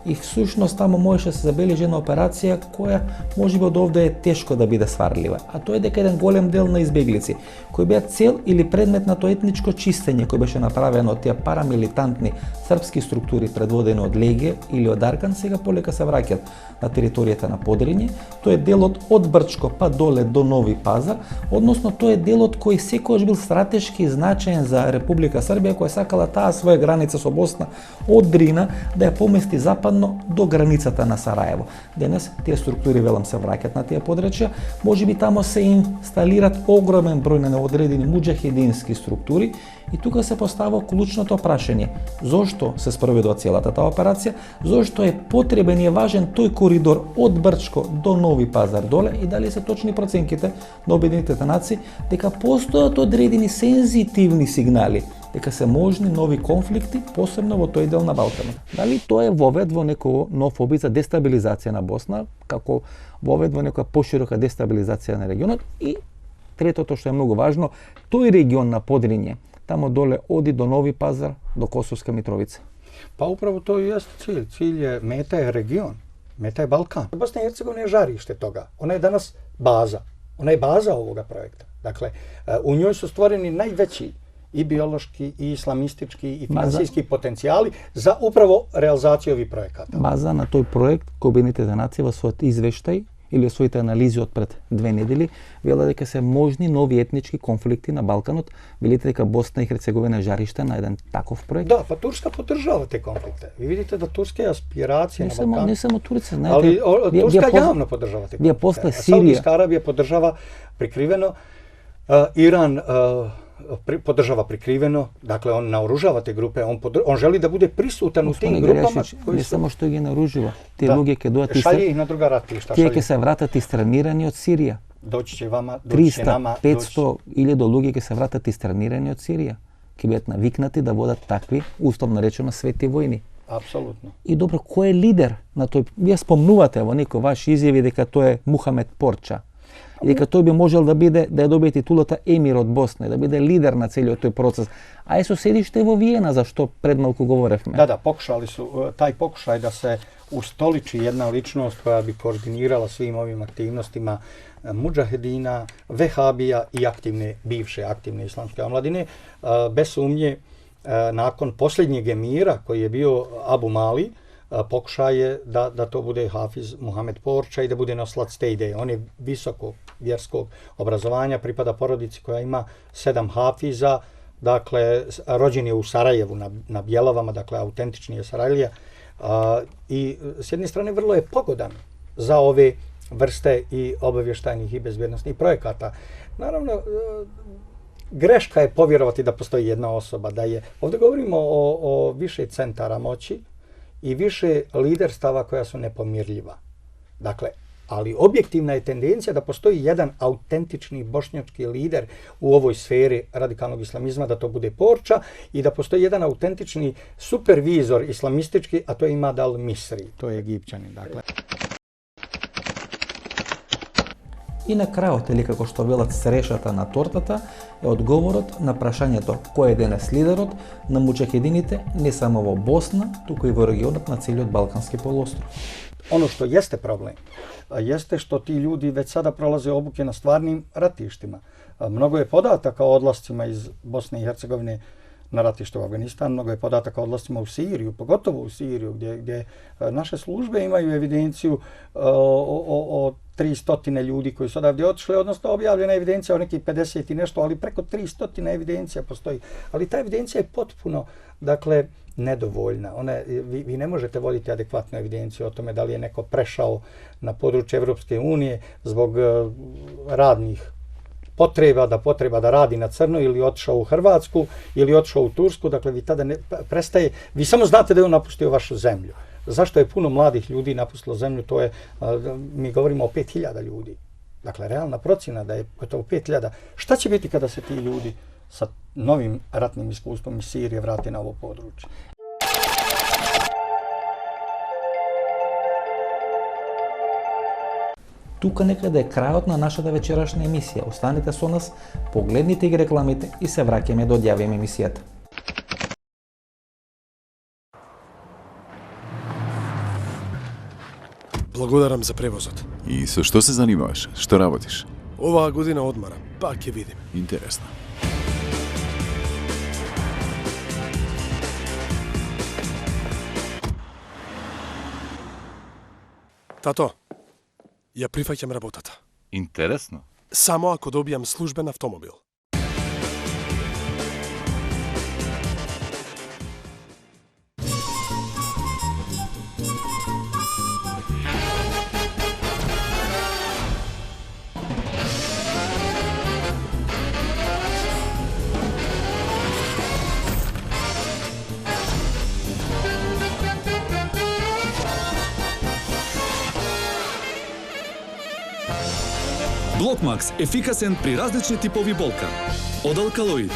и всушност тамо можеше да се забележи една операција која можеби од овде е тешко да биде сварлива. А тоа е дека еден голем дел на избеглици кои беа цел или предмет на тоа етничко чистење кој беше направено од тие парамилитантни српски структури предводени од Легија или од Аркан, сега полека се враќаат на територијата на Подриње. Тоа е делот од Брчко па доле до Нови Пазар, односно тоа е делот кој секогаш бил стратешки значаен за Република Србија, која сакала таа своја граница со Босна од Дрина да ја помести западно до границата на Сараево. Денес тие структури велам се враќаат на тие подрачја, можеби тамо се инсталират огромен број на одредени муџахедински структури и тука се постава клучното прашање: зошто се спроведува целата таа операција, зошто е потребен и важен тој коридор од Брчко до Нови Пазар доле и дали се точни проценките на Обединетите нации дека постојат одредени сензитивни сигнали дека се можни нови конфликти, посебно во тој дел на Балканот. Дали тоа е вовед во некој нов обид за дестабилизација на Босна, како вовед во некоја поширока дестабилизација на регионот? И третото што е многу важно, тој регион на Подриње, тамо доле оди до Нови Пазар, до Косовска Митровица. Pa upravo to i jeste cilj. Cilj je, meta je region, meta je Balkan. Bosna i Hercegovina je žarište toga. Ona je danas baza. Ona je baza ovoga projekta. Dakle, u njoj su stvoreni najveći i biološki, i islamistički, i financijski potencijali za upravo realizaciju ovih projekata. База на тој проект, кој Обединетите нации во својот извештај или своите анализи од пред 2 недели, вела дека се можни нови етнички конфликти на Балканот, велите дека Босна и Херцеговина жариште на еден таков проект. Да, па Турска поддржава те конфликте. Ви видите да турske аспирации на Балкану. Не само Турци, знаете. Ali Turska javno podržava te konflikte. Posle Sirija. Saudijska Arabija podržava prikriveno, Iran podržava prikriveno, dakle on naoružava te grupe, on želi da bude prisutan u tim grupama koji ne samo što ги naoružava, те луѓе ќе дојдат шалje ih na druga ратилишта. Тие ќе се вратат истренирани од Сирија. Доći će vama, doći će nama, 300, 500 до луѓе ќе се вратат истренирани од Сирија. Ќе бидат навикнати да водат такви, условно речено, свети војни. Апсолутно. И добро, кој е лидер на тој? Вие спомнувате во некои ваши изјави дека тој е Мухамед Порча. И дека тој би можел да биде, да ја добие титулата емир од Босна и да биде лидер на целиот тој процес. А е со седиште во Виена, за што пред малку говоревме. Да, покушали su taj pokušaj da se ustoliči jedna ličnost koja bi koordinirala svim ovim aktivnostima mudžahedina, vehabija i bivše aktivne islamske omladine. Bez sumnje, nakon posljednjeg emira koji je bio Abu Mali, pokušaj je da to bude Hafiz Muhamed Porča i da bude noslac te ideje. On je visokog vjerskog obrazovanja, pripada porodici koja ima 7 hafiza, dakle rođen je u Sarajevu na Bjelovama, dakle autentični je Sarajlija, i s jedne strane vrlo je pogodan za ove vrste i obavještajnih i bezbjednosnih projekata. Naravno, greška je povjerovati da postoji jedna osoba, da je, ovdje govorimo o više centara moći i više liderstava koja su nepomirljiva. Dakle, ali objektivna je tendencija da postoji jedan autentični bošnjački lider u ovoj sferi radikalnog islamizma, da to bude Porča, i da postoji jedan autentični supervizor islamistički, a to je Imad al-Misri, to je Egipćanin. Dakle. И на крајот, или како што велат срешата на тортата, е одговорот на прашањето кој е денес лидерот на муџахедините не само во Босна, туку и во регионот на целиот Балкански полуостров. Ono što jeste problem, jeste što ti ljudi već sada prolaze obuke na stvarnim ratištima. Mnogo je podataka o odlascima iz Bosne i Hercegovine na ratište u Afganistan, mnogo je podataka o odlascima u Siriju, pogotovo u Siriju, gdje naše službe imaju evidenciju o 300 ljudi koji su odavdje otišli, odnosno objavljena evidencija o nekih 50 i nešto, ali preko 300 evidencija postoji. Ali ta evidencija je potpuno, dakle, nedovoljna. Vi ne možete voditi adekvatnu evidenciju o tome da li je neko prešao na područje Evropske unije zbog radnih potreba da radi na crno, ili otišao u Hrvatsku, ili otišao u Tursku. Dakle, vi tada prestaje, vi samo znate da je on napustio vašu zemlju. Zašto je puno mladih ljudi napustilo zemlju? To je, mi govorimo o 5000 ljudi. Dakle, realna procjena da je gotovo 5000. Šta će biti kada se ti ljudi sa novim ratnim iskustvom iz Sirije vrati na ovo područje? Тука некаде е крајот на нашата вечерашна емисија. Останете со нас, погледнете ги рекламите и се враќаме да одјавиме емисијата. Благодарам за превозот. И со што се занимаваш? Што работиш? Оваа година одмарам, па ќе видим. Интересно. Тато, ја прифаќам работата. Интересно. Само ако добијам службен автомобил. Блокмакс – ефикасен при различни типови болка. Од Алкалоид.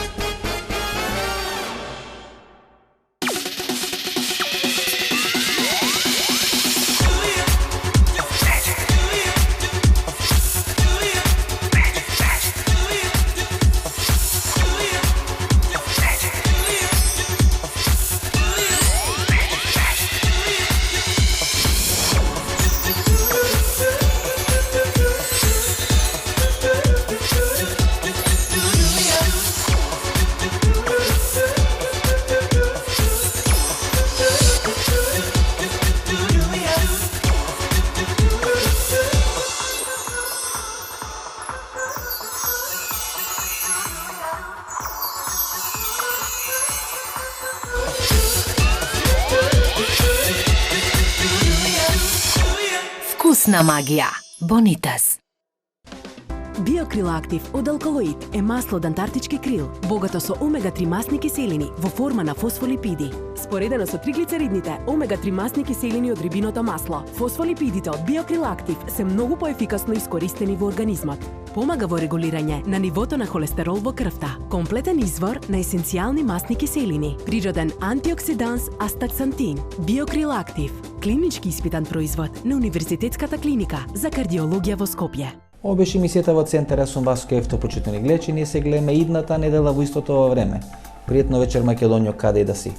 Вкусна магија. Бонитас. Биокрилактив од алкалоид е масло од антарктички крил, богато со омега-3 масни киселини во форма на фосфолипиди. Споредено со триглицеридните омега-3 масни киселини од рибиното масло, фосфолипидите од биокрилактив се многу поефикасно искористени во организмот. Помага во регулирање на нивото на холестерол во крвта, комплетен извор на есенцијални масни киселини, природен антиоксиданс астаксантин, биокрилактив, клинички испитан производ на Универзитетската клиника за кардиологија во Скопје. Ова беше емисијата во Центар, јас сум Васко Ефто, почитувани гледачи, ние се гледаме идната недела во истото време. Пријатно вечер, Македонијо, каде и да си.